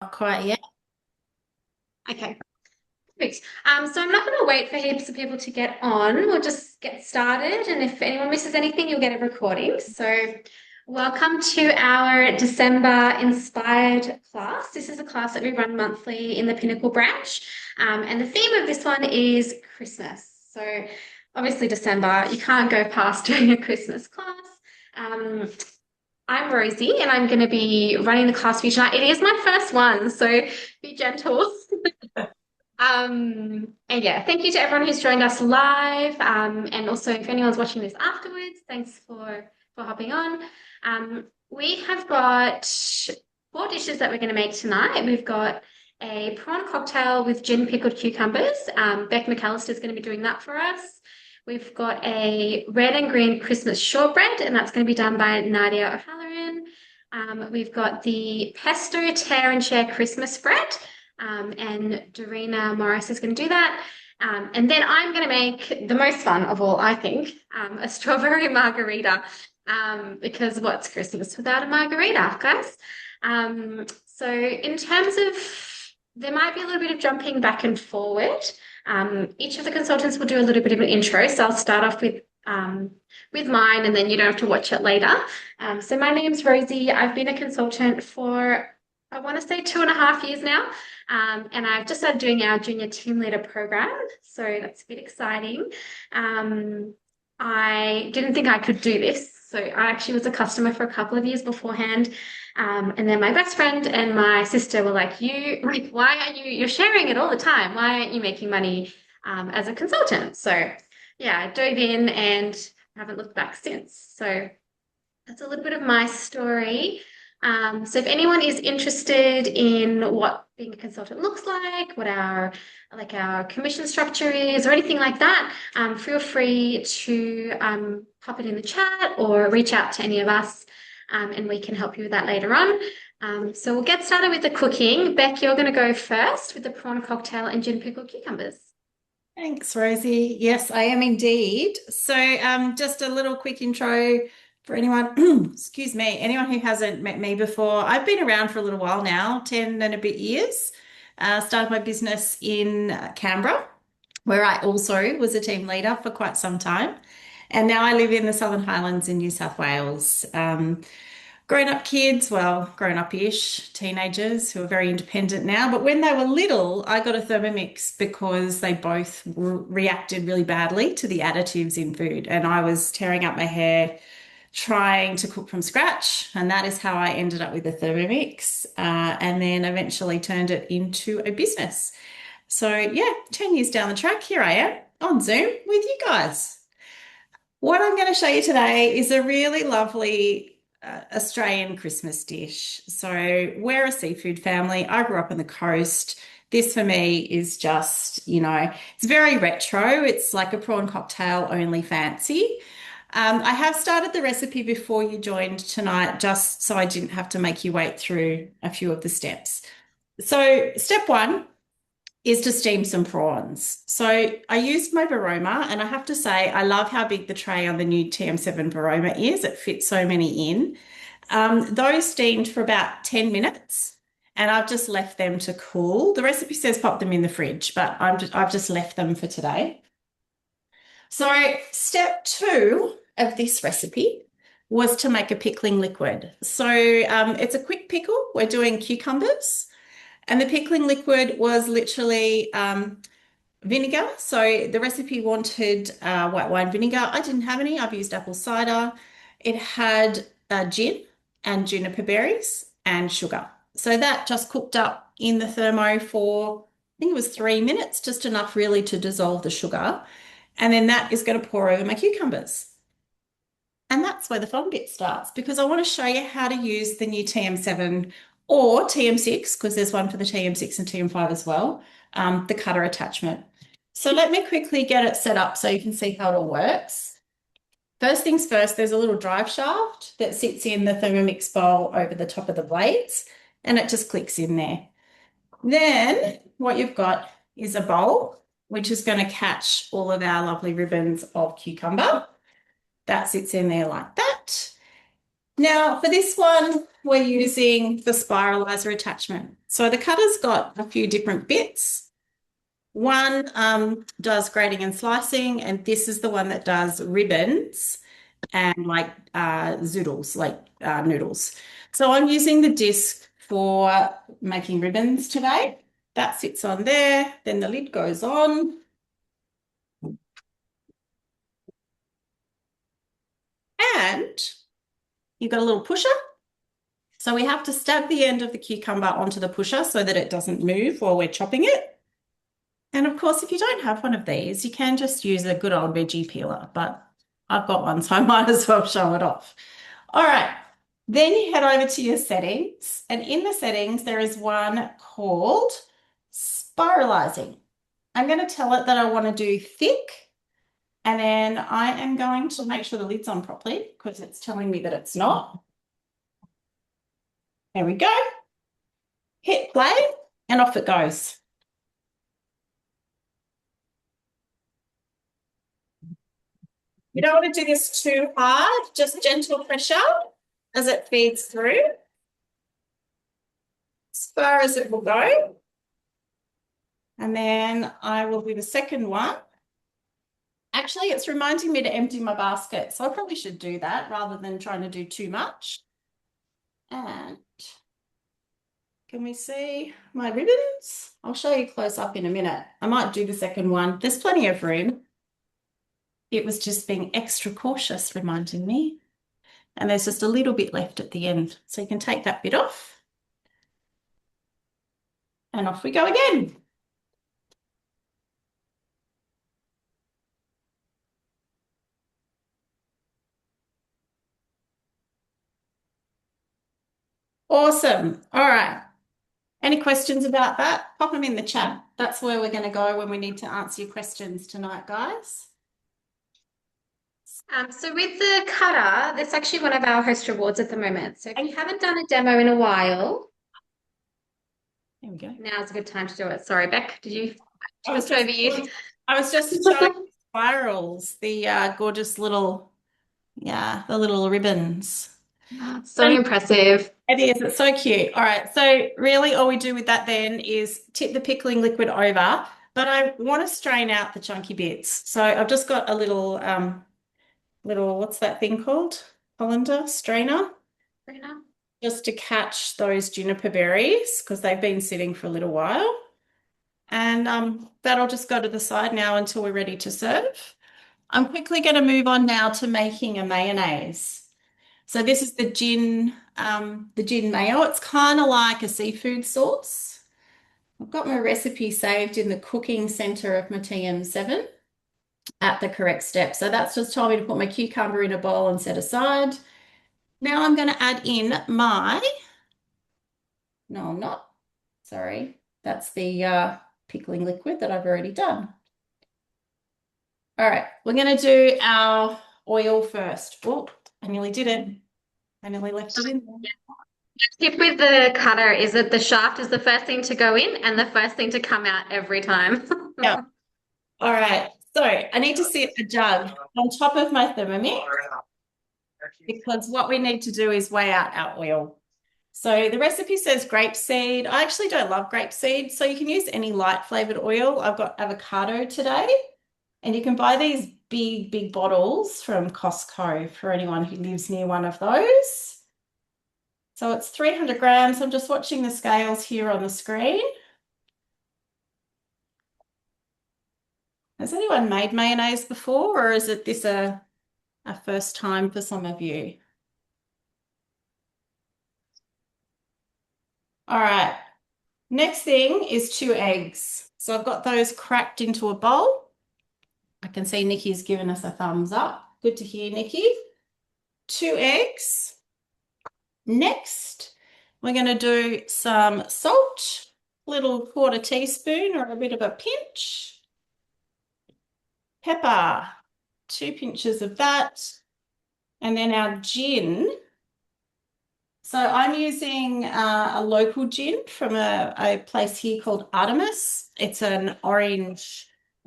Not quite yet. Okay, perfect. So I'm not going to wait for heaps of people to get on. We'll just get started, and if anyone misses anything, you'll get a recording. So, welcome to our December inspired class. This is a class that we run monthly in the Pinnacle branch, and the theme of this one is Christmas. So, obviously, December, you can't go past doing a Christmas class. Um, I'm Rosie, and I'm going to be running the class for you tonight. It is my first one, so be gentle. And yeah, thank you to everyone who's joined us live. And also if anyone's watching this afterwards, thanks for hopping on. We have got four dishes that we're going to make tonight. We've got a prawn cocktail with gin pickled cucumbers. Beck McAllister is going to be doing that for us. We've got a red and green Christmas shortbread, and that's going to be done by Nadia O'Halloran. We've got the pesto tear and share Christmas spread and Dorina Morris is going to do that. And then I'm going to make the most fun of all, I think, a strawberry margarita, because what's Christmas without a margarita, guys? So in terms of, there might be a little bit of jumping back and forward. Each of the consultants will do a little bit of an intro, so I'll start off with mine, and then you don't have to watch it later. So my name's Rosie. I've been a consultant for, I want to say, 2.5 years now. And I've just started doing our junior team leader program, so that's a bit exciting. I didn't think I could do this, so I actually was a customer for a couple of years beforehand. And then my best friend and my sister were like, like, why are you're sharing it all the time? Why aren't you making money as a consultant?" So yeah, I dove in and haven't looked back since. So that's a little bit of my story. So if anyone is interested in what being a consultant looks like, what our commission structure is, or anything like that, feel free to pop it in the chat or reach out to any of us, and we can help you with that later on. So we'll get started with the cooking. Beck, you're going to go first with the prawn cocktail and gin pickled cucumbers. Thanks, Rosie. Yes, I am indeed. So, just a little quick intro for anyone, excuse me, anyone who hasn't met me before. I've been around for a little while now, 10 and a bit years. Started my business in Canberra, where I also was a team leader for quite some time. And now I live in the Southern Highlands in New South Wales. Grown-up kids, well, grown-up-ish teenagers who are very independent now. But when they were little, I got a Thermomix because they both reacted really badly to the additives in food. And I was tearing up my hair trying to cook from scratch. And that is how I ended up with a Thermomix, and then eventually turned it into a business. So yeah, 10 years down the track, here I am on Zoom with you guys. What I'm going to show you today is a really lovely Australian Christmas dish. So we're a seafood family. I grew up on the coast. This for me is just, it's very retro. It's like a prawn cocktail, only fancy. I have started the recipe before you joined tonight, just so I didn't have to make you wait through a few of the steps. So step one is to steam some prawns. So I used my Varoma, and I have to say, I love how big the tray on the new TM7 Varoma is. It fits so many in. Those steamed for about 10 minutes, and I've just left them to cool. The recipe says pop them in the fridge, but I've just left them for today. So step two of this recipe was to make a pickling liquid. So it's a quick pickle. We're doing cucumbers. And the pickling liquid was literally vinegar. So the recipe wanted white wine vinegar. I didn't have any. I've used apple cider. It had gin and juniper berries and sugar. So that just cooked up in the thermo for, I think it was 3 minutes, just enough really to dissolve the sugar. And then that is going to pour over my cucumbers. And that's where the fun bit starts, because I want to show you how to use the new TM7 or TM6, because there's one for the TM6 and TM5 as well, the cutter attachment. So let me quickly get it set up so you can see how it all works. First things first, there's a little drive shaft that sits in the Thermomix bowl over the top of the blades, and it just clicks in there. Then what you've got is a bowl, which is going to catch all of our lovely ribbons of cucumber. That sits in there like that. Now, for this one, we're using the spiralizer attachment. So the cutter's got a few different bits. One does grating and slicing, and this is the one that does ribbons and like zoodles, like noodles. So I'm using the disc for making ribbons today. That sits on there, then the lid goes on. And you've got a little pusher. So we have to stab the end of the cucumber onto the pusher so that it doesn't move while we're chopping it. And of course, if you don't have one of these, you can just use a good old veggie peeler, but I've got one, so I might as well show it off. All right, then you head over to your settings, and in the settings, there is one called spiralizing. I'm going to tell it that I want to do thick, and then I am going to make sure the lid's on properly because it's telling me that it's not. There we go. Hit play, and off it goes. You don't want to do this too hard, just gentle pressure as it feeds through, as far as it will go. And then I will do the second one. Actually, it's reminding me to empty my basket, so I probably should do that rather than trying to do too much. And can we see my ribbons? I'll show you close up in a minute. I might do the second one. There's plenty of room. It was just being extra cautious, reminding me. And there's just a little bit left at the end. So you can take that bit off. And off we go again. Awesome. All right. Any questions about that? Pop them in the chat. That's where we're going to go when we need to answer your questions tonight, guys. So with the cutter, that's actually one of our host rewards at the moment. So if you haven't done a demo in a while, There we go. now's a good time to do it. Sorry, Beck, did you I was over you? I was just showing spirals, the gorgeous little, the little ribbons. So impressive. It is, it's so cute. All right, so really all we do with that then is tip the pickling liquid over, but I want to strain out the chunky bits. So I've just got a little, what's that thing called? Colander strainer, just to catch those juniper berries because they've been sitting for a little while. And that'll just go to the side now until we're ready to serve. I'm quickly going to move on now to making a mayonnaise. So this is the gin mayo. It's kind of like a seafood sauce. I've got my recipe saved in the cooking center of my TM7 at the correct step. So that's just told me to put my cucumber in a bowl and set aside. Now I'm going to add in no, I'm not. Sorry. That's the pickling liquid that I've already done. All right, we're going to do our oil first. Oh, I nearly did it. I nearly left it in there. Tip with the cutter is that the shaft is the first thing to go in and the first thing to come out every time. Yeah. All right, so I need to sit a jug on top of my Thermomix because what we need to do is weigh out our oil. So the recipe says grapeseed. I actually don't love grapeseed, so you can use any light flavored oil. I've got avocado today, and you can buy these big, big bottles from Costco for anyone who lives near one of those. So it's 300 grams. I'm just watching the scales here on the screen. Has anyone made mayonnaise before, or is this a first time for some of you? All right. Next thing is 2 eggs. So I've got those cracked into a bowl. I can see Nikki's given us a thumbs up. Good to hear, Nikki. 2 eggs. Next, we're going to do some salt, little 1/4 teaspoon or a bit of a pinch. Pepper, 2 pinches of that. And then our gin. So I'm using a local gin from a place here called Artemis. It's a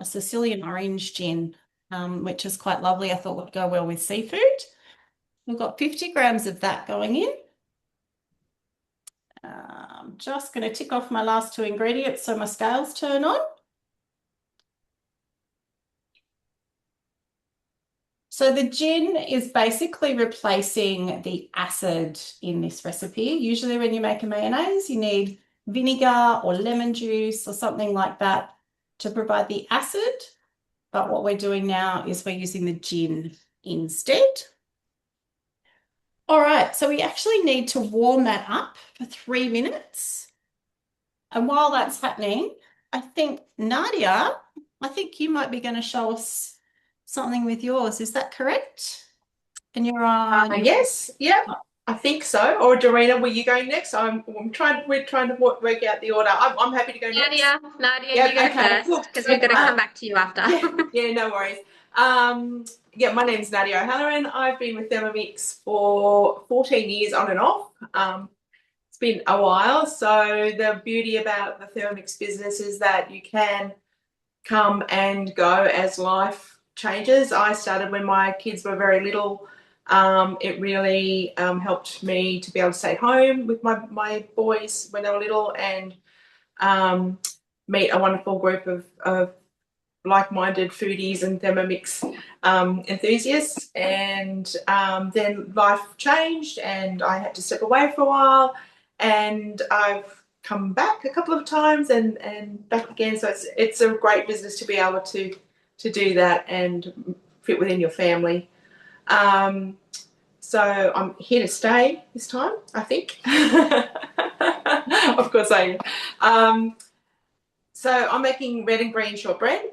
Sicilian orange gin, which is quite lovely. I thought would go well with seafood. We've got 50 grams of that going in. I'm just going to tick off my last two ingredients so my scales turn on. So the gin is basically replacing the acid in this recipe. Usually when you make a mayonnaise, you need vinegar or lemon juice or something like that to provide the acid. But what we're doing now is we're using the gin instead. All right, so we actually need to warm that up for 3 minutes. And while that's happening, I think Nadia, I think you might be going to show us something with yours. Is that correct? And you're on. Yes, yeah, I think so. Or Dorena, were you going next? We're trying to work out the order. I'm happy to go next. Nadia, Yeah, you go okay, cool. first because we've got to come back to you after. Yeah, no worries. Yeah, my name's Nadia O'Halloran. I've been with Thermomix for 14 years on and off. It's been a while. So the beauty about the Thermomix business is that you can come and go as life changes. I started when my kids were very little. It really helped me to be able to stay home with my boys when they were little and meet a wonderful group of like-minded foodies and Thermomix enthusiasts. And then life changed and I had to step away for a while, and I've come back a couple of times and back again. So it's a great business to be able to do that and fit within your family. So I'm here to stay this time, I think. Of course I am. So I'm making red and green shortbread.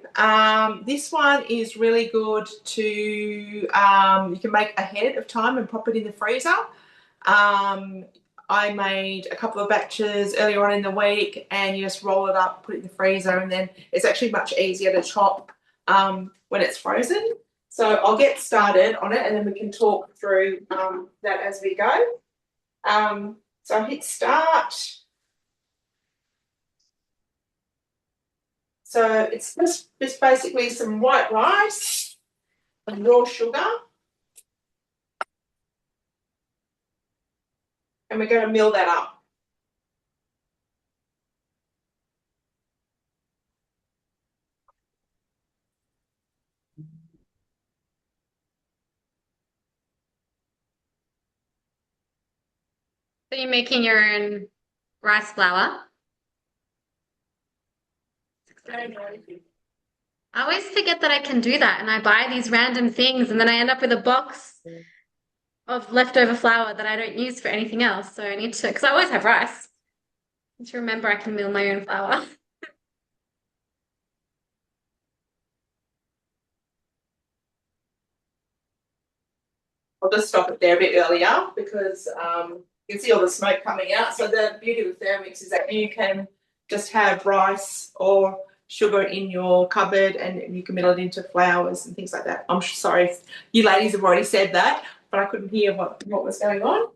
This one is really good to, you can make ahead of time and pop it in the freezer. I made a couple of batches earlier on in the week and you just roll it up, put it in the freezer, and then it's actually much easier to chop when it's frozen. So I'll get started on it and then we can talk through that as we go. So I hit start. So it's just basically some white rice and raw sugar. And we're going to mill that up. So you're making your own rice flour? I always forget that I can do that, and I buy these random things, and then I end up with a box of leftover flour that I don't use for anything else. So I need to, because I always have rice. I need to remember I can mill my own flour. I'll just stop it there a bit earlier because you can see all the smoke coming out. So the beauty of Thermomix is that you can just have rice or sugar in your cupboard and you can mill it into flours and things like that. I'm sorry if you ladies have already said that, but I couldn't hear what was going on.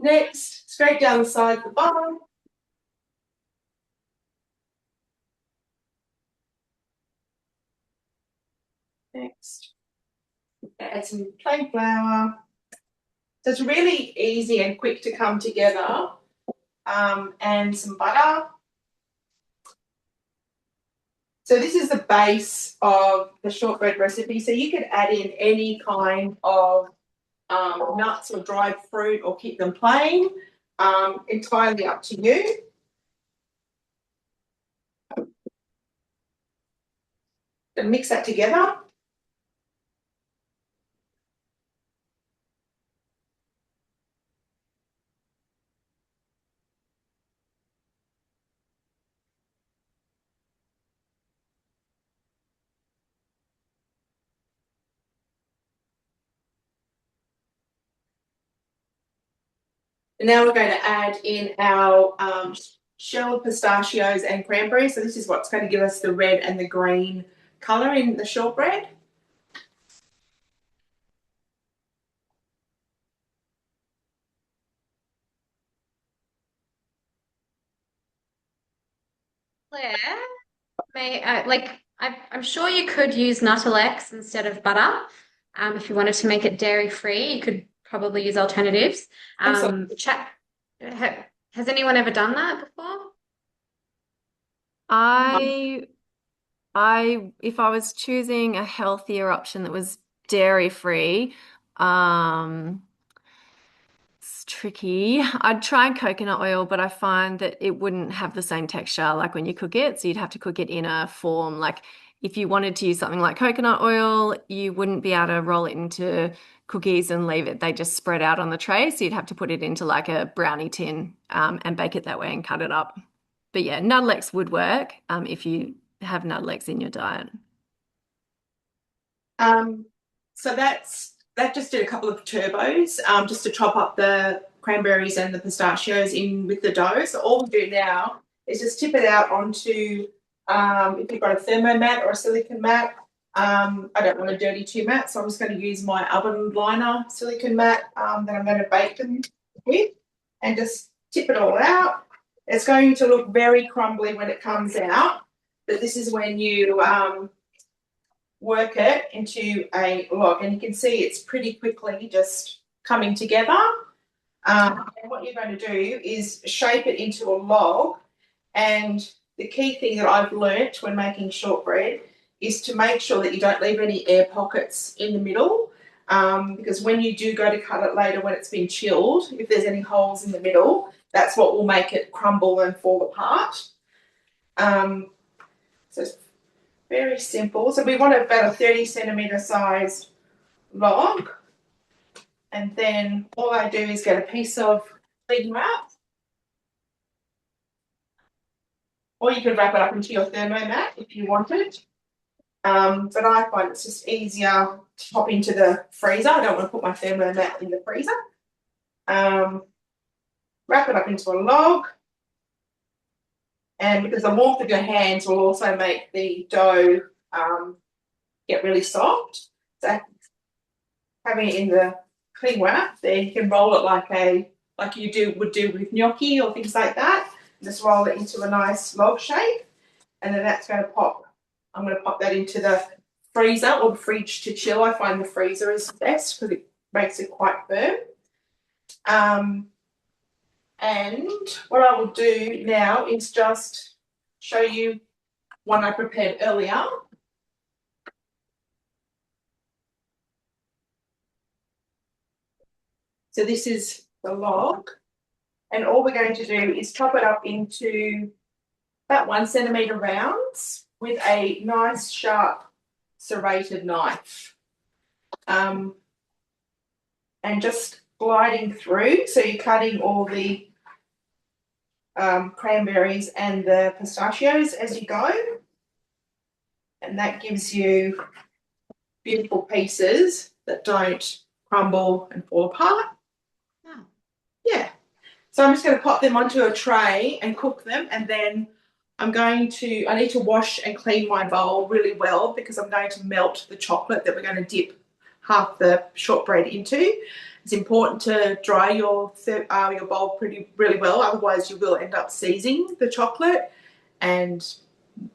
Next, straight down the side of the bun. Next, add some plain flour. So it's really easy and quick to come together. And some butter. So this is the base of the shortbread recipe. So you could add in any kind of nuts or dried fruit or keep them plain. Entirely up to you. And mix that together. And now we're going to add in our shelled pistachios and cranberries. So this is what's going to give us the red and the green colour in the shortbread. Claire, I'm sure you could use Nuttelex instead of butter. If you wanted to make it dairy free, you could probably use alternatives. Chat Has anyone ever done that before? I if I was choosing a healthier option that was dairy free, um, it's tricky. I'd try coconut oil, but I find that it wouldn't have the same texture like when you cook it. So you'd have to cook it in a form. Like if you wanted to use something like coconut oil, you wouldn't be able to roll it into cookies and leave it. They just spread out on the tray. So you'd have to put it into like a brownie tin, and bake it that way and cut it up. But yeah, Nuddalex would work, if you have Nuddalex in your diet. Um, so that just did a couple of turbos, just to chop up the cranberries and the pistachios in with the dough. So all we do now is just tip it out onto, if you've got a thermomat or a silicone mat. I don't want to dirty too mat, so I'm just going to use my oven liner silicone mat that I'm going to bake them with, and just tip it all out. It's going to look very crumbly when it comes out, but this is when you work it into a log, and you can see it's pretty quickly just coming together. And what you're going to do is shape it into a log, and the key thing that I've learnt when making shortbread is to make sure that you don't leave any air pockets in the middle, because when you do go to cut it later when it's been chilled, if there's any holes in the middle, that's what will make it crumble and fall apart. So it's very simple. So we want about a 30 centimetre size log. And then all I do is get a piece of cling wrap. Or you can wrap it up into your thermomat if you wanted. But I find it's just easier to pop into the freezer. I don't want to put my thermomat in the freezer. Wrap it up into a log. And because the warmth of your hands will also make the dough get really soft. So having it in the cling wrap, then you can roll it like you would do with gnocchi or things like that. Just roll it into a nice log shape, and then that's going to pop. I'm going to pop that into the freezer or the fridge to chill. I find the freezer is best because it makes it quite firm. And what I will do now is just show you one I prepared earlier. So this is the log, and all we're going to do is chop it up into about 1 centimetre rounds with a nice sharp serrated knife, and just gliding through. So you're cutting all the cranberries and the pistachios as you go, and that gives you beautiful pieces that don't crumble and fall apart. Oh. Yeah. So I'm just going to pop them onto a tray and cook them, and then I need to wash and clean my bowl really well because I'm going to melt the chocolate that we're going to dip half the shortbread into. It's important to dry your bowl really well, otherwise you will end up seizing the chocolate, and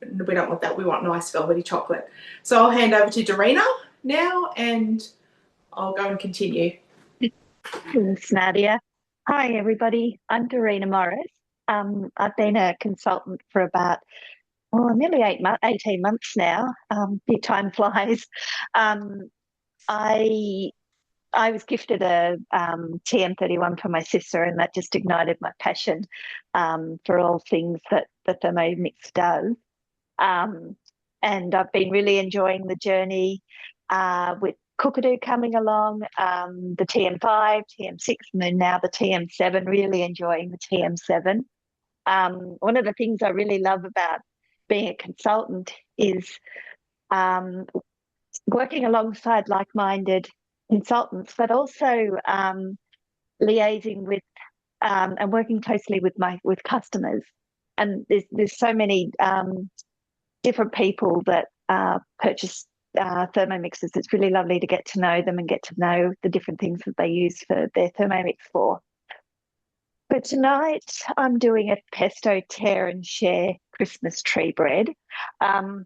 we don't want that. We want nice velvety chocolate. So I'll hand over to Dorina now, and I'll go and continue. Thanks, Nadia. Hi, everybody. I'm Dorina Morris. I've been a consultant for about nearly 18 months now. Time flies. I was gifted a TM31 from my sister, and that just ignited my passion for all things that the Thermomix does. And I've been really enjoying the journey with Cookadoo coming along, the TM5, TM6, and then now the TM7, really enjoying the TM7. One of the things I really love about being a consultant is working alongside like-minded consultants, but also liaising with and working closely with customers. And there's so many different people that purchase Thermomixes. It's really lovely to get to know them and get to know the different things that they use for their Thermomix for. But tonight I'm doing a pesto tear and share Christmas tree bread. I've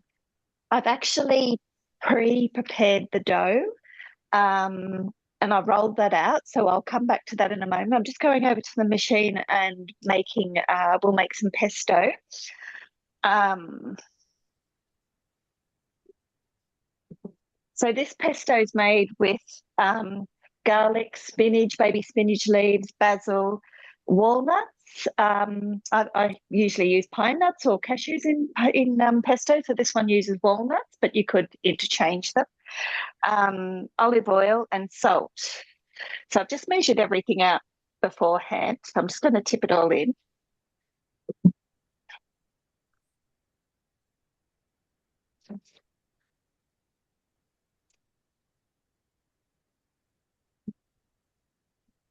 actually pre-prepared the dough. and I rolled that out. So I'll come back to that in a moment. I'm just going over to the machine and we'll make some pesto. So this pesto is made with garlic, spinach, baby spinach leaves, basil, walnuts. I usually use pine nuts or cashews in pesto. So this one uses walnuts, but you could interchange them. Olive oil and salt. So I've just measured everything out beforehand. So I'm just going to tip it all in.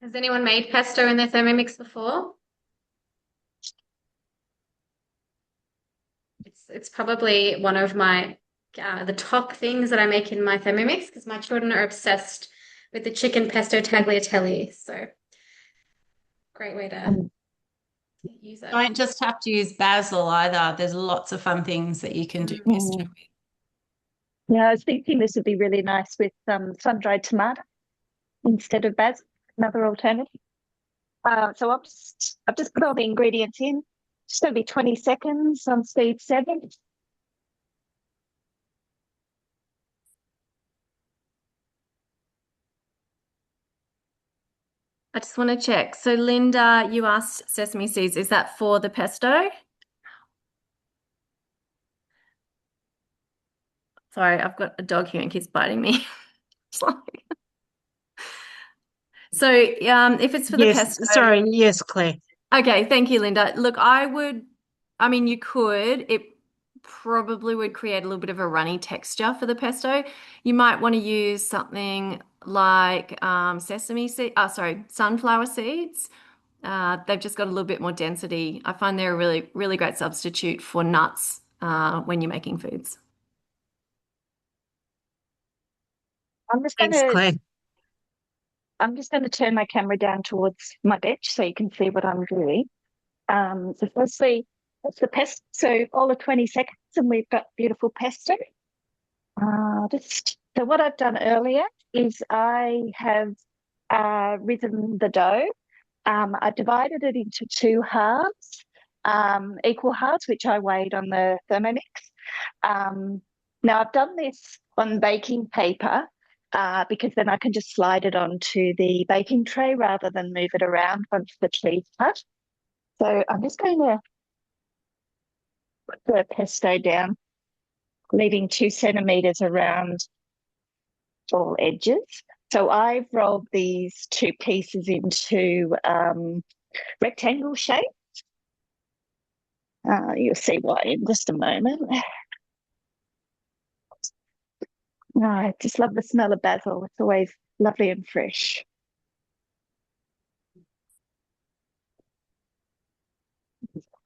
Has anyone made pesto in their Thermomix before? It's probably one of my the top things that I make in my Thermomix because my children are obsessed with the chicken pesto tagliatelle. So great way to use it. Don't just have to use basil either. There's lots of fun things that you can do pesto with. Yeah, I was thinking this would be really nice with sun-dried tomato instead of basil, another alternative. So I've just put all the ingredients in. Just going to be 20 seconds on speed 7. I just want to check. So Linda, you asked sesame seeds. Is that for the pesto? Sorry, I've got a dog here and keeps biting me. So if it's for the pesto. Sorry, yes, Claire. Okay, thank you, Linda. Look, you could. It probably would create a little bit of a runny texture for the pesto. You might want to use something like sunflower seeds. They've just got a little bit more density. I find they're a really, really great substitute for nuts when you're making foods. Thanks, Claire. I'm just going to turn my camera down towards my bench so you can see what I'm doing. So firstly, that's the pesto. So all of 20 seconds and we've got beautiful pesto. So what I've done earlier is I have risen the dough. I divided it into 2 halves, equal halves, which I weighed on the Thermomix. Now I've done this on baking paper because then I can just slide it onto the baking tray rather than move it around once the tree's cut. So I'm just going to put the pesto down, leaving 2 centimeters around all edges. So I've rolled these 2 pieces into rectangle shape. You'll see why in just a moment. I just love the smell of basil. It's always lovely and fresh.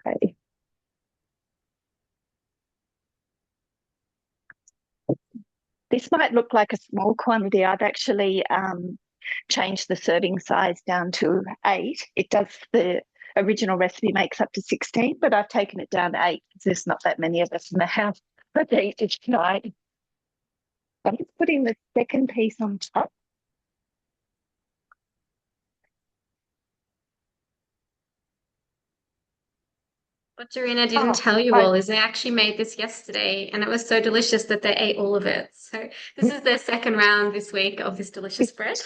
Okay. This might look like a small quantity. I've actually changed the serving size down to 8. It does, the original recipe makes up to 16, but I've taken it down to 8 because there's not that many of us in the house to eat each night. I'm just putting the second piece on top. What Dorina didn't tell you all is they actually made this yesterday and it was so delicious that they ate all of it. So this is their second round this week of this delicious bread.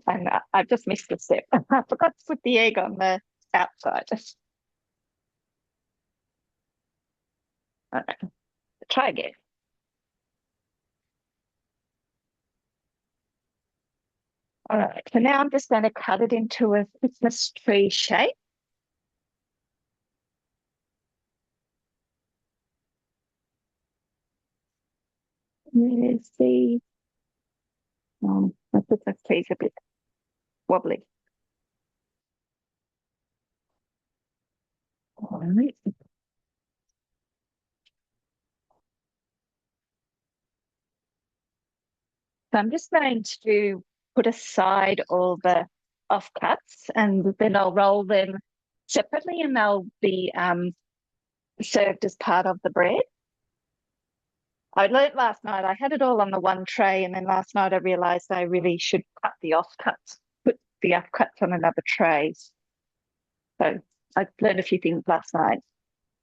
And I've just missed a step. I forgot to put the egg on the outside. All right, try again. All right, so now I'm just going to cut it into a Christmas tree shape. There's the Christmas tree's a bit wobbly. All right. So I'm just going to put aside all the offcuts and then I'll roll them separately and they'll be served as part of the bread. I learnt last night. I had it all on the one tray, and then last night I realised I really should cut the offcuts, put the offcuts on another tray. So I learned a few things last night.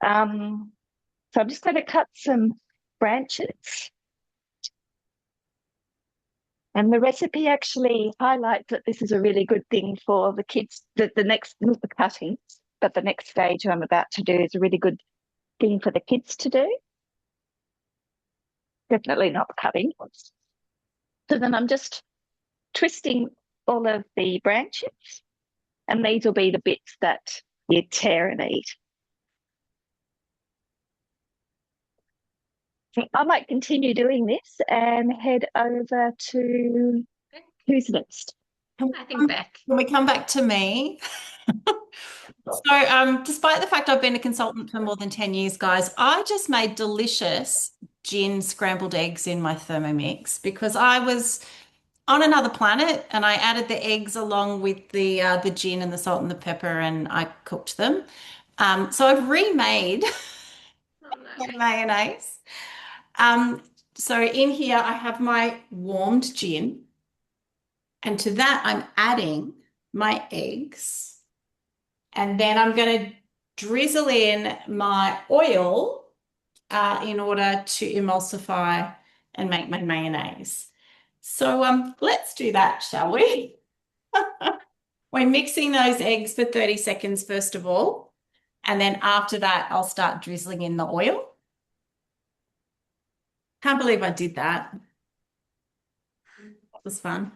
So I'm just going to cut some branches. And the recipe actually highlights that this is a really good thing for the kids. The next, not the cutting, but the next stage I'm about to do is a really good thing for the kids to do. Definitely not cutting. So then I'm just twisting all of the branches, and these will be the bits that you tear and eat. I might continue doing this and head over to who's next? I think Beck. Can we come back to me? Despite the fact I've been a consultant for more than 10 years, guys, I just made delicious gin scrambled eggs in my Thermomix because I was on another planet and I added the eggs along with the gin and the salt and the pepper and I cooked them. So I've remade Oh no. my mayonnaise. So in here I have my warmed gin, and to that I'm adding my eggs, and then I'm going to drizzle in my oil in order to emulsify and make my mayonnaise. So let's do that, shall we? We're mixing those eggs for 30 seconds first of all, and then after that I'll start drizzling in the oil. Can't believe I did that. That was fun.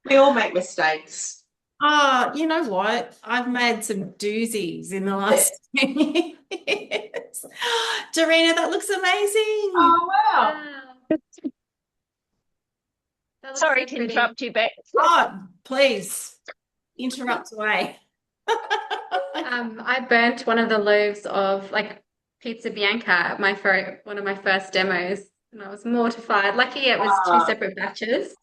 We all make mistakes. Oh, you know what? I've made some doozies in the last 10 years. Dorina, that looks amazing. Oh, wow. Wow. That looks Sorry so to pretty. interrupt you, Beck. Oh, please interrupt away. I burnt one of the loaves of like pizza bianca at one of my first demos, and I was mortified. Lucky it was two separate batches.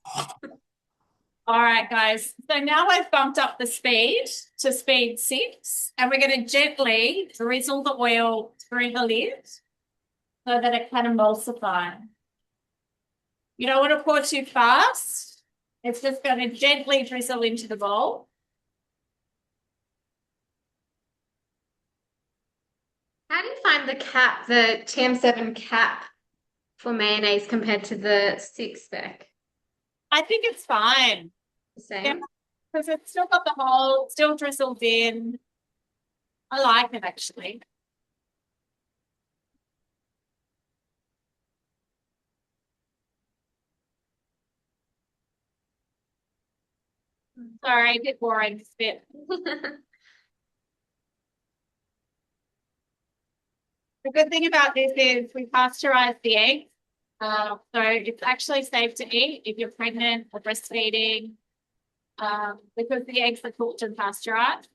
All right, guys. So now I've bumped up the speed to speed 6, and we're going to gently drizzle the oil through the lid so that it can emulsify. You don't want to pour too fast. It's just going to gently drizzle into the bowl. How do you find the TM7 cap for mayonnaise compared to the 6 Beck? I think it's fine The same? Yeah. because it's still got the hole, still drizzled in. I like it actually. Sorry, a bit boring this bit. The good thing about this is we pasteurize the eggs. So it's actually safe to eat if you're pregnant or breastfeeding because the eggs are cooked and pasteurized.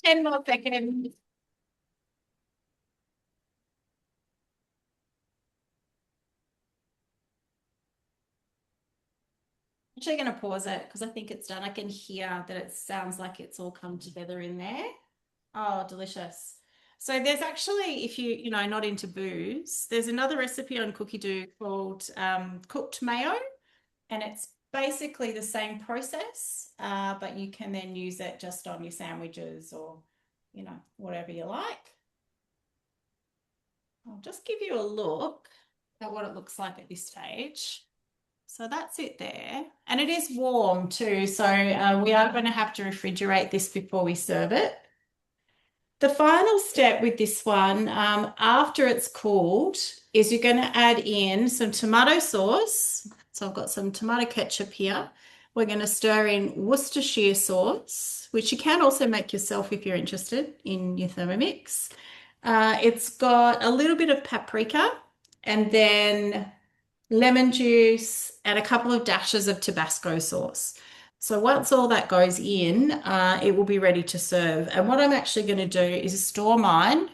Ten more seconds. I'm actually going to pause it because I think it's done. I can hear that it sounds like it's all come together in there. Oh, delicious. So there's actually, if you're not into booze, there's another recipe on Cookie Doo called cooked mayo, and it's basically the same process, but you can then use it just on your sandwiches or, whatever you like. I'll just give you a look at what it looks like at this stage. So that's it there. And it is warm too. So we are going to have to refrigerate this before we serve it. The final step with this one, after it's cooled, is you're going to add in some tomato sauce. So I've got some tomato ketchup here. We're going to stir in Worcestershire sauce, which you can also make yourself if you're interested in your Thermomix. It's got a little bit of paprika and then lemon juice and a couple of dashes of Tabasco sauce. So once all that goes in, it will be ready to serve. And what I'm actually going to do is store mine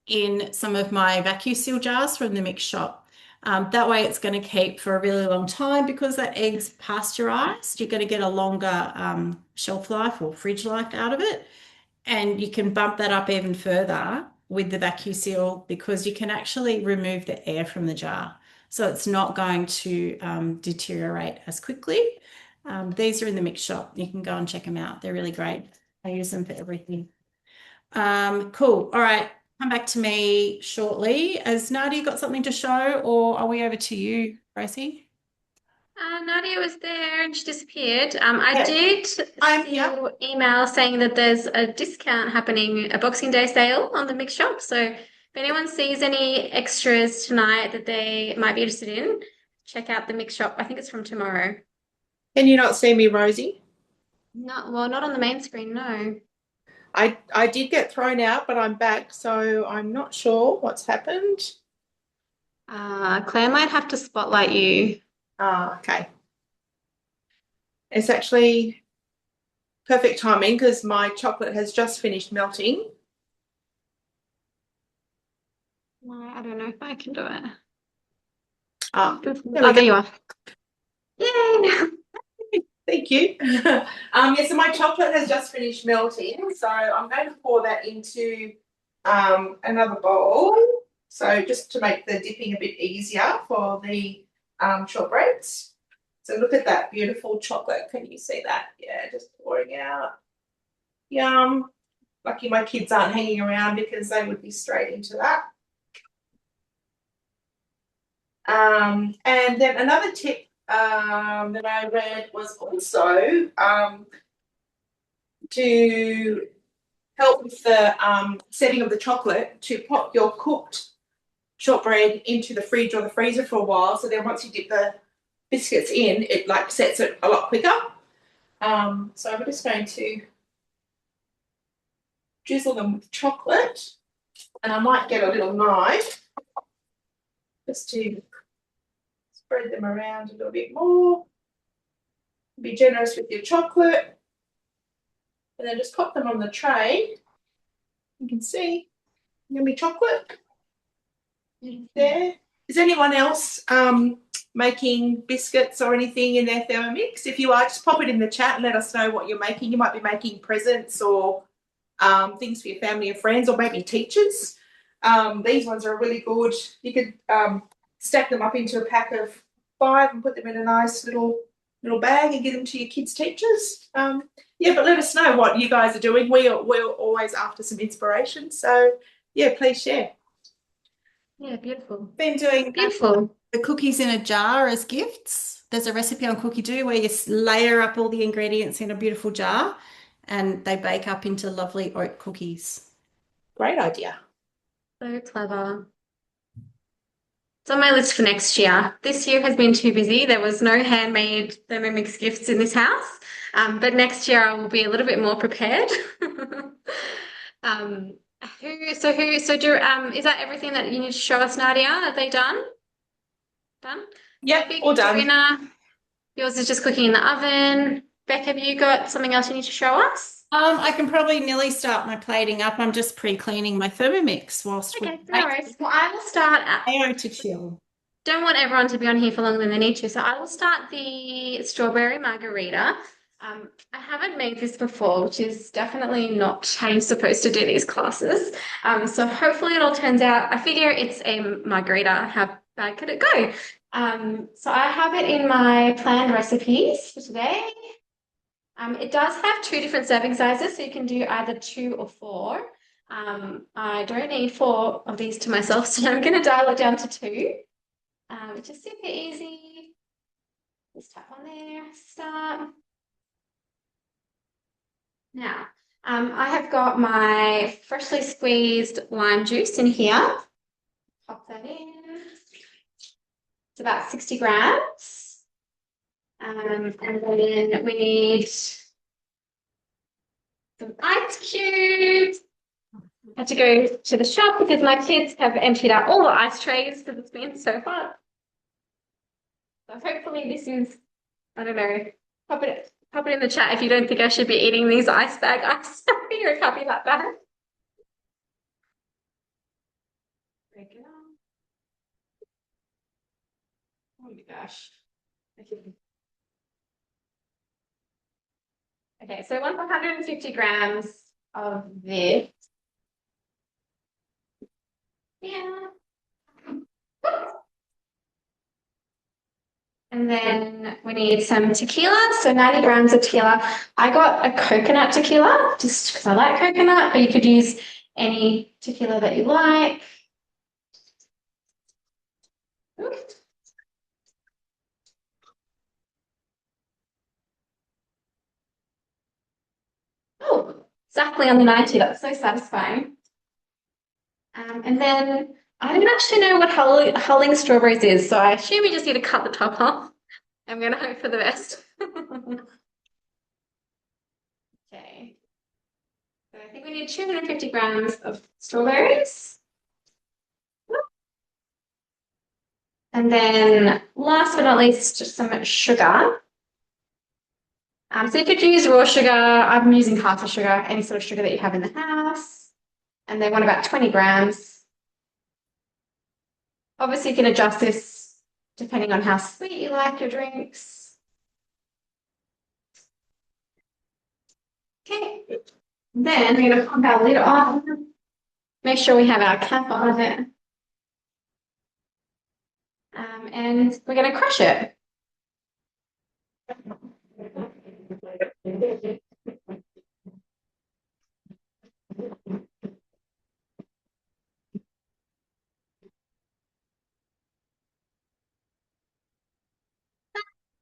in some of my vacuum seal jars from the mix shop. That way it's going to keep for a really long time because that egg's pasteurized. You're going to get a longer shelf life or fridge life out of it. And you can bump that up even further with the vacuum seal because you can actually remove the air from the jar. So it's not going to deteriorate as quickly. These are in the mix shop. You can go and check them out. They're really great. I use them for everything. Cool. All right. Come back to me shortly. Has Nadia got something to show, or are we over to you, Rosie? Nadia was there and she disappeared. I Yeah, did I'm see here. your email saying that there's a discount happening, a Boxing Day sale on the mix shop. So if anyone sees any extras tonight that they might be interested in, check out the mix shop. I think it's from tomorrow. Can you not see me, Rosie? Not well, not on the main screen, no. I did get thrown out, but I'm back, so I'm not sure what's happened. Claire might have to spotlight you. Ah, okay. It's actually perfect timing because my chocolate has just finished melting. No, I don't know if I can do it. Ah, Oh, there we there go. you are. Yay! Thank you. Yeah, so my chocolate has just finished melting, so I'm going to pour that into another bowl. So just to make the dipping a bit easier for the shortbreads. So look at that beautiful chocolate. Can you see that? Yeah, just pouring out. Yum. Lucky my kids aren't hanging around because they would be straight into that. And then another tip that I read was also to help with the setting of the chocolate to pop your cooked shortbread into the fridge or the freezer for a while. So then once you dip the biscuits in, it like sets it a lot quicker. So I'm just going to drizzle them with chocolate, and I might get a little knife just to spread them around a little bit more. Be generous with your chocolate, and then just pop them on the tray. You can see yummy chocolate there. Is anyone else making biscuits or anything in their Thermomix? If you are, just pop it in the chat and let us know what you're making. You might be making presents or things for your family and friends, or maybe teachers. These ones are really good. You could stack them up into a pack of 5 and put them in a nice little bag and give them to your kids' teachers. Yeah, but let us know what you guys are doing. We're always after some inspiration. So yeah, please share. Yeah, beautiful. Been doing Beautiful. the cookies in a jar as gifts. There's a recipe on Cookie Do where you layer up all the ingredients in a beautiful jar and they bake up into lovely oat cookies. Great idea. So clever. It's on my list for next year. This year has been too busy. There was no handmade Thermomix gifts in this house. But next year I will be a little bit more prepared. Is that everything that you need to show us, Nadia? Are they done? Done? Yep, Perfect. all done. Dorina, yours is just cooking in the oven. Beck, have you got something else you need to show us? I can probably nearly start my plating up. I'm just pre-cleaning my Thermomix whilst we Okay, no worries. Well, I will start mayo to chill. don't want everyone to be on here for longer than they need to, so I will start the strawberry margarita. I haven't made this before, which is definitely not how you're supposed to do these classes. So hopefully it all turns out. I figure it's a margarita. How bad could it go? So I have it in my planned recipes for today. It does have 2 different serving sizes, so you can do either 2 or 4. I don't need 4 of these to myself, so I'm going to dial it down to 2. Which is super easy. Just tap on there, start. Now, I have got my freshly squeezed lime juice in here. Pop that in. It's about 60 grams. And then we need some ice cubes. I had to go to the shop because my kids have emptied out all the ice trays because it's been so hot. So hopefully this is, I don't know, pop it in the chat if you don't think I should be eating these ice bag ice. It can't be that bad. Break it on. my gosh. Okay, so 150 grams of this. Yeah. And then we need some tequila, so 90 grams of tequila. I got a coconut tequila just because I like coconut, but you could use any tequila that you like. Oh, exactly on the 90. That's so satisfying. And then I don't actually know what hulling strawberries is, so I assume we just need to cut the top off. I'm going to hope for the best. Okay. So I think we need 250 grams of strawberries. And then last but not least, just some sugar. So you could use raw sugar. I'm using half a sugar, any sort of sugar that you have in the house. And they want about 20 grams. Obviously, you can adjust this depending on how sweet you like your drinks. Okay. Then we're going to pump our lid off. Make sure we have our cap on it. And we're going to crush it.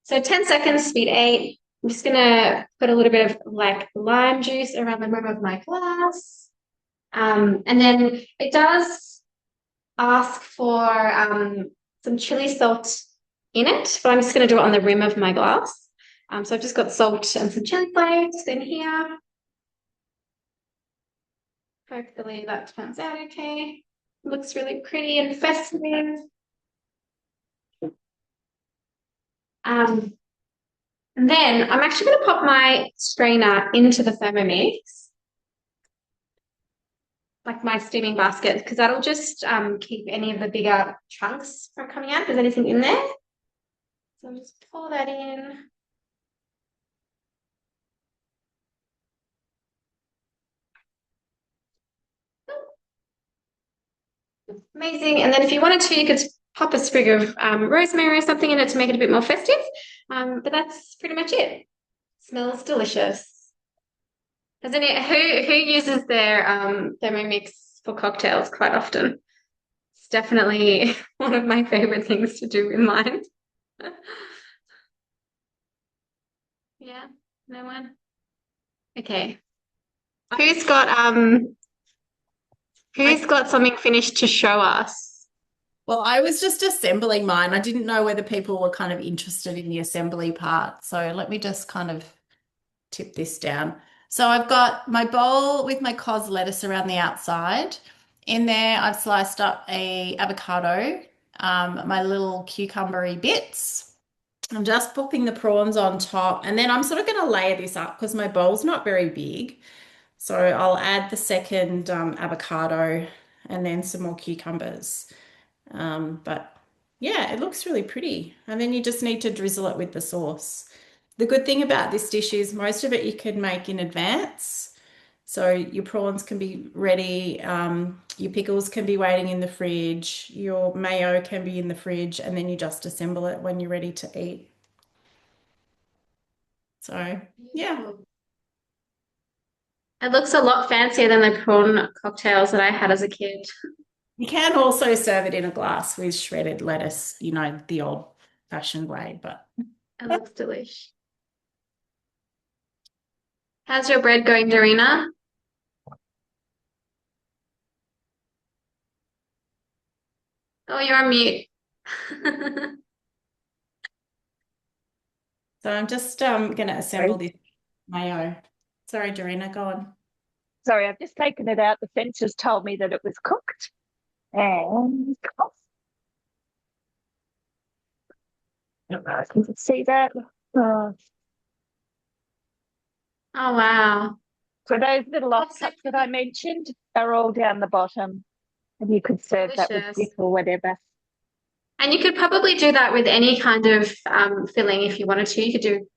So 10 seconds, speed 8. I'm just going to put a little bit of like lime juice around the rim of my glass. And then it does ask for some chili salt in it, but I'm just going to do it on the rim of my glass. So I've just got salt and some chili flakes in here. Hopefully that turns out okay. Looks really pretty and festive. And then I'm actually going to pop my strainer into the Thermomix, like my steaming basket, because that'll just keep any of the bigger chunks from coming out if there's anything in there. So I'll just pour that in. Amazing. And then if you wanted to, you could pop a sprig of rosemary or something in it to make it a bit more festive. But that's pretty much it. Smells delicious. Who uses their Thermomix for cocktails quite often? It's definitely one of my favorite things to do with mine. Yeah, no one? Okay. Who's got something finished to show us? Well, I was just assembling mine. I didn't know whether people were kind of interested in the assembly part. So let me just kind of tip this down. So I've got my bowl with my cos lettuce around the outside. In there, I've sliced up a avocado, my little cucumbery bits. I'm just popping the prawns on top, and then I'm sort of going to layer this up because my bowl's not very big. So I'll add the second avocado and then some more cucumbers. But yeah, it looks really pretty. And then you just need to drizzle it with the sauce. The good thing about this dish is most of it you can make in advance. So your prawns can be ready, your pickles can be waiting in the fridge, your mayo can be in the fridge, and then you just assemble it when you're ready to eat. So yeah. It looks a lot fancier than the prawn cocktails that I had as a kid. You can also serve it in a glass with shredded lettuce, you know, the old-fashioned way, but It looks delish. How's your bread going, Darina? Oh, you're on mute. so I'm just going to assemble this mayo. Sorry, Dorina, go on. Sorry, I've just taken it out. The fence just told me that it was cooked. And can you see that? Oh, wow. So those little That's so offcuts that I mentioned are all down the bottom. And you could serve that with delicious. dip or whatever. And you could probably do that with any kind of filling if you wanted to. You could do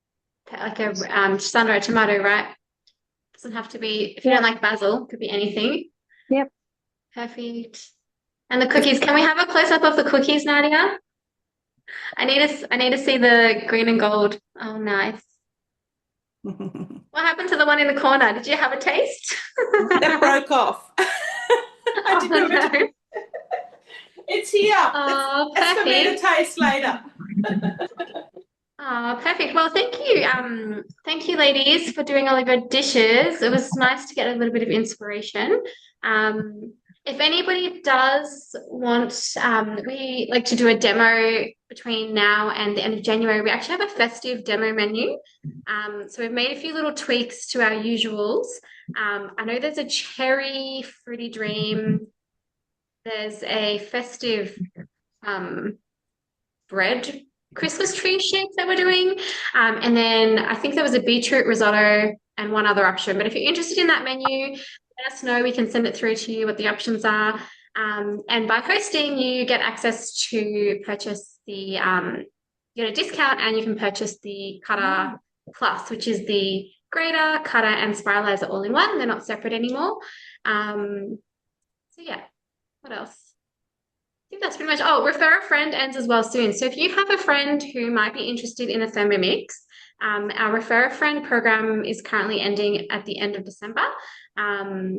like a sun-dried tomato, right? Doesn't have to be, if you don't like basil, could be anything. Yep. Perfect. And the cookies, can we have a close-up of the cookies, Nadia? I need to see the green and gold. Oh, nice. What happened to the one in the corner? Did you have a taste? That broke off. I didn't Oh, know. no. It's here. Oh, It's for me to perfect. taste later. Oh, perfect. Well, thank you, ladies, for doing all of your dishes. It was nice to get a little bit of inspiration. If anybody does want, we like to do a demo between now and the end of January. We actually have a festive demo menu. So we've made a few little tweaks to our usuals. I know there's a cherry fruity dream. There's a festive bread Christmas tree shape that we're doing. And then I think there was a beetroot risotto and one other option. But if you're interested in that menu, let us know. We can send it through to you what the options are. And by hosting, you get access to purchase you get a discount and you can purchase the Cutter Plus, which is the grater, cutter, and spiralizer all in one. They're not separate anymore. So yeah, what else? I think that's pretty much. Oh, refer a friend ends as well soon. So if you have a friend who might be interested in a Thermomix, our refer a friend program is currently ending at the end of December.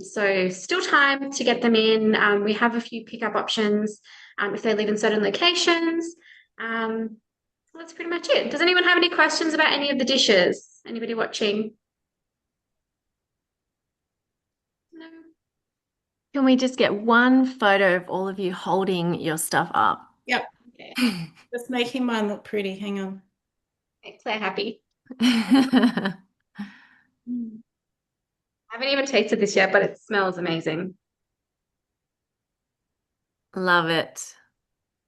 So still time to get them in. We have a few pickup options if they live in certain locations. That's pretty much it. Does anyone have any questions about any of the dishes? Anybody watching? No. Can we just get one photo of all of you holding your stuff up? Yep. Okay. Just making mine look pretty. Hang on. Makes Claire happy. I haven't even tasted this yet, but it smells amazing. Love it.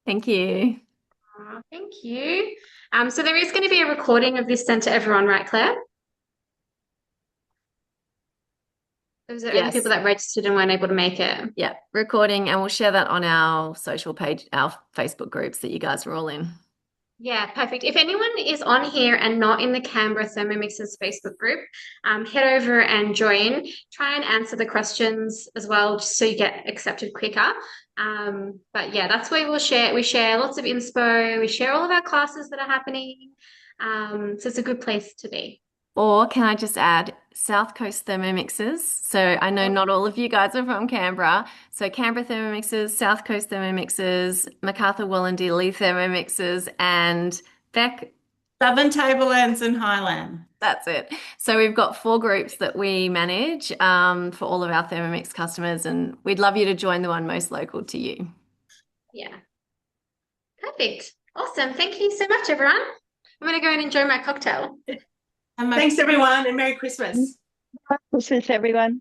Thank you. Oh, thank you. So there is going to be a recording of this sent to everyone, right, Claire? Those are the only Yes. people that registered and weren't able to make it. Yeah, recording, and we'll share that on our social page, our Facebook groups that you guys were all in. Yeah, perfect. If anyone is on here and not in the Canberra Thermomixes Facebook group, head over and join. Try and answer the questions as well, just so you get accepted quicker. But yeah, that's where we'll share. We share lots of inspo. We share all of our classes that are happening. So it's a good place to be. Or can I just add South Coast Thermomixes? So I know not all of you guys are from Canberra. So Canberra Thermomixes, South Coast Thermomixes, Macarthur Wollondilly Thermomixes, and Beck. Southern Tablelands and Highland. That's it. So we've got 4 groups that we manage for all of our Thermomix customers, and we'd love you to join the one most local to you. Yeah. Perfect. Awesome. Thank you so much, everyone. I'm going to go and enjoy my cocktail. And Thanks, everyone, and Merry Christmas. Christmas, everyone.